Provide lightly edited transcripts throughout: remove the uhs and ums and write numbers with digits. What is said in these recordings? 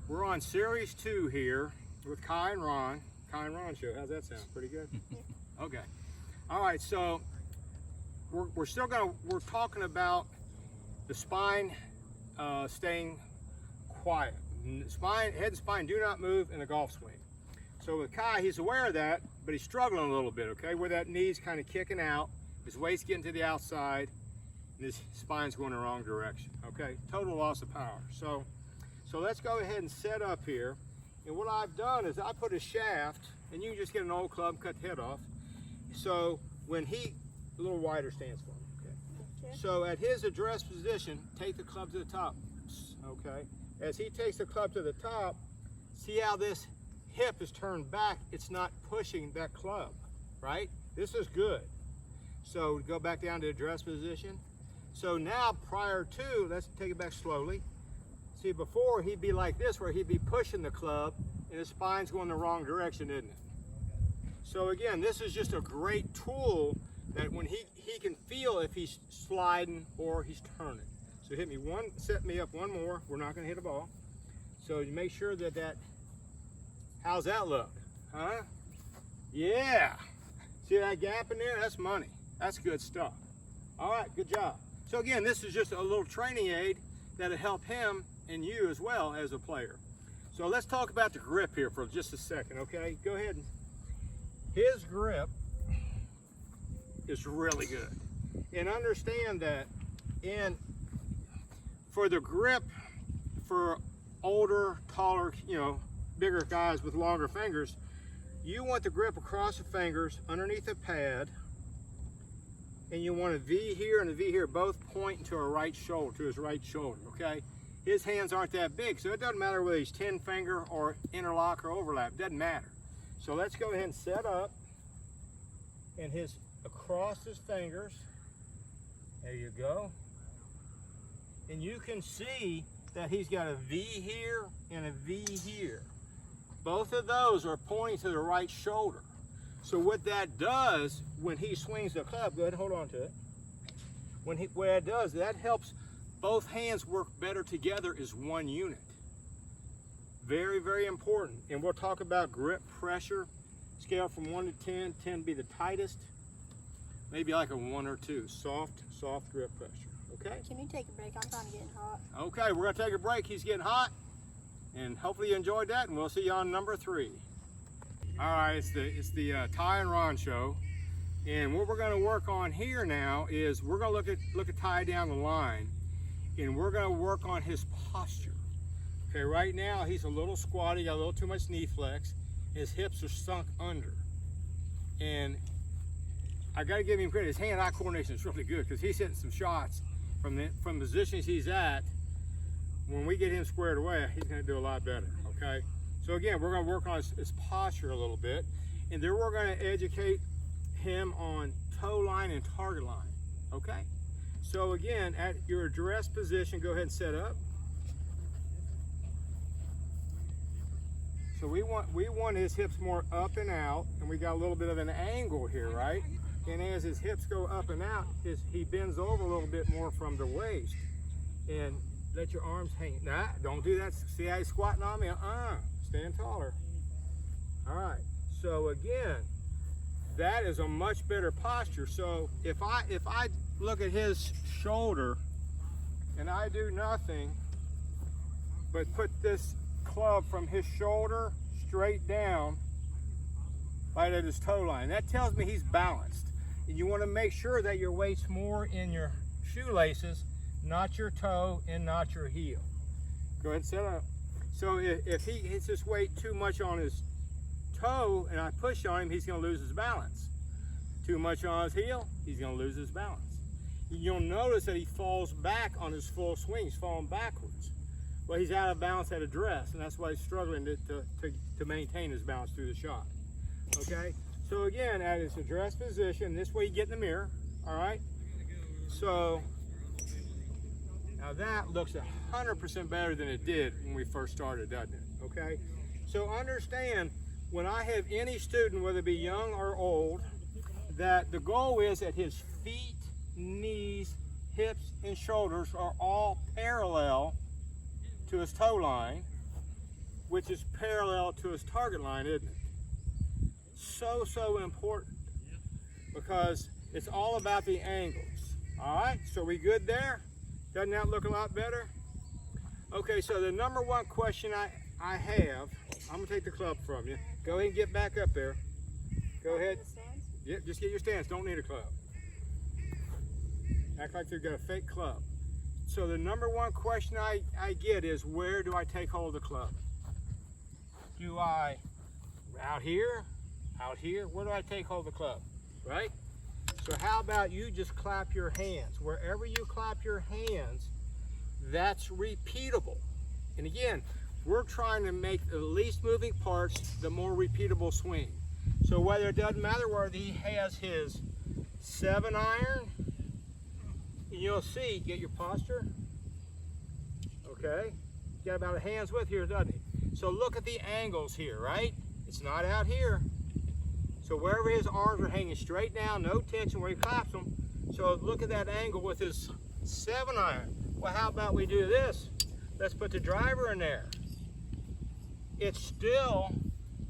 We're on series 2 here with Kai and Ron. Kai and Ron show. How's that sound? Pretty good? Okay. All right, so we're talking about the spine staying quiet. Spine, head and spine do not move in a golf swing. So with Kai, he's aware of that, but he's struggling a little bit, okay? Where that knee's kind of kicking out, his weight's getting to the outside, and his spine's going the wrong direction, okay? Total loss of power. So let's go ahead and set up here. And what I've done is I put a shaft, and you can just get an old club, cut the head off. So when a little wider stance for him, okay? So at his address position, take the club to the top, okay? As he takes the club to the top, see how this hip is turned back? It's not pushing that club, right? This is good. So go back down to address position. So now prior to, let's take it back slowly. See, before he'd be like this, where he'd be pushing the club and his spine's going the wrong direction, isn't it? So again, this is just a great tool that when he can feel if he's sliding or he's turning. So hit me one, set me up one more. We're not gonna hit a ball. So you make sure that how's that look? Huh? Yeah. See that gap in there? That's money. That's good stuff. All right, good job. So again, this is just a little training aid that'll help him and you as well as a player. So let's talk about the grip here for just a second, okay? Go ahead. His grip is really good. And understand that for the grip for older, taller, bigger guys with longer fingers, you want the grip across the fingers underneath the pad, and you want a V here and a V here, both pointing to his right shoulder, okay? His hands aren't that big, so it doesn't matter whether he's 10 finger or interlock or overlap, it doesn't matter. So let's go ahead and set up, and across his fingers, there you go. And you can see that he's got a V here and a V here. Both of those are pointing to the right shoulder. So what that does when he swings the club, go ahead and hold on to it. What that does, that helps both hands work better together as one unit. Very, very important. And we'll talk about grip pressure. Scale from 1 to 10, 10 be the tightest. Maybe like a 1 or 2. Soft grip pressure, okay? Can you take a break? I'm kind of getting hot. Okay, we're gonna take a break. He's getting hot. And hopefully you enjoyed that, and we'll see you on number 3. All right, it's the Ty and Ron show. And what we're gonna work on here now is we're gonna look at Ty down the line, and we're gonna work on his posture. Okay, right now he's a little squatty, got a little too much knee flex. His hips are sunk under. And I gotta give him credit, his hand-eye coordination is really good because he's hitting some shots from positions he's at. When we get him squared away, he's gonna do a lot better, okay? So again, we're gonna work on his posture a little bit, and then we're gonna educate him on toe line and target line, okay? So again, at your address position, go ahead and set up. So we want his hips more up and out, and we got a little bit of an angle here, right? And as his hips go up and out, he bends over a little bit more from the waist. And let your arms hang. Nah, don't do that. See how he's squatting on me? Stand taller. All right. So again, that is a much better posture. So if I look at his shoulder and I do nothing but put this club from his shoulder straight down right at his toe line, that tells me he's balanced. And you want to make sure that your weight's more in your shoelaces, not your toe and not your heel. Go ahead and set up. So if he hits his weight too much on his toe and I push on him, he's going to lose his balance. Too much on his heel, he's going to lose his balance. You'll notice that he falls back on his full swing. He's falling backwards. Well, he's out of balance at address, and that's why he's struggling to maintain his balance through the shot. Okay? So again, at his address position, this way you get in the mirror, all right? So now that looks 100% better than it did when we first started, doesn't it? Okay? So understand, when I have any student, whether it be young or old, that the goal is that his feet, knees, hips, and shoulders are all parallel to his toe line, which is parallel to his target line, isn't it? So important, because it's all about the angles. All right, so we good there? Doesn't that look a lot better? Okay, so the number one question I have, I'm gonna take the club from you. Go ahead and get back up there. Go ahead. Yep, just get your stance. Don't need a club. Act like they've got a fake club. So the number one question I get is, where do I take hold of the club? Do I out here? Out here? Where do I take hold of the club? Right? So how about you just clap your hands? Wherever you clap your hands, that's repeatable. And again, we're trying to make the least moving parts the more repeatable swing. So whether it doesn't matter whether he has his 7-iron, and you'll see, get your posture. Okay, got about a hand's width here, doesn't he? So look at the angles here, right? It's not out here. So wherever his arms are hanging straight down, no tension where he claps them. So look at that angle with his 7-iron. Well, how about we do this? Let's put the driver in there. It's still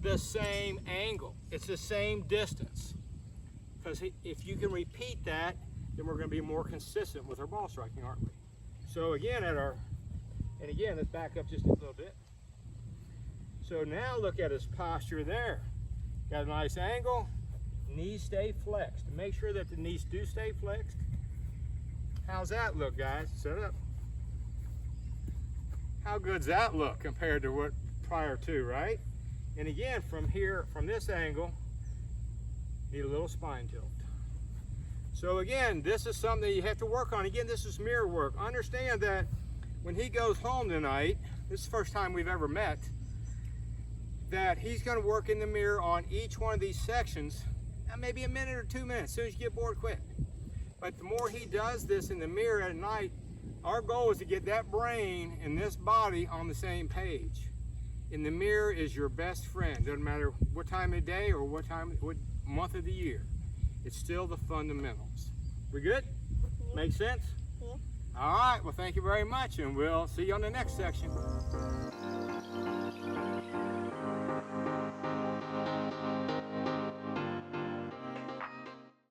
the same angle. It's the same distance. Because if you can repeat that, then we're going to be more consistent with our ball striking, aren't we? So again, and again, let's back up just a little bit. So now look at his posture there. Got a nice angle, knees stay flexed. Make sure that the knees do stay flexed. How's that look, guys? Set up. How good's that look compared to what prior to, right? And again, from here, from this angle, need a little spine tilt. So again, this is something that you have to work on. Again, this is mirror work. Understand that when he goes home tonight, this is the first time we've ever met, that he's going to work in the mirror on each one of these sections, maybe a minute or 2 minutes. As soon as you get bored, quit. But the more he does this in the mirror at night, our goal is to get that brain and this body on the same page. And the mirror is your best friend. Doesn't matter what time of day or what month of the year. It's still the fundamentals. We good? Yeah. Make sense? Yeah. All right, well, thank you very much, and we'll see you on the next section.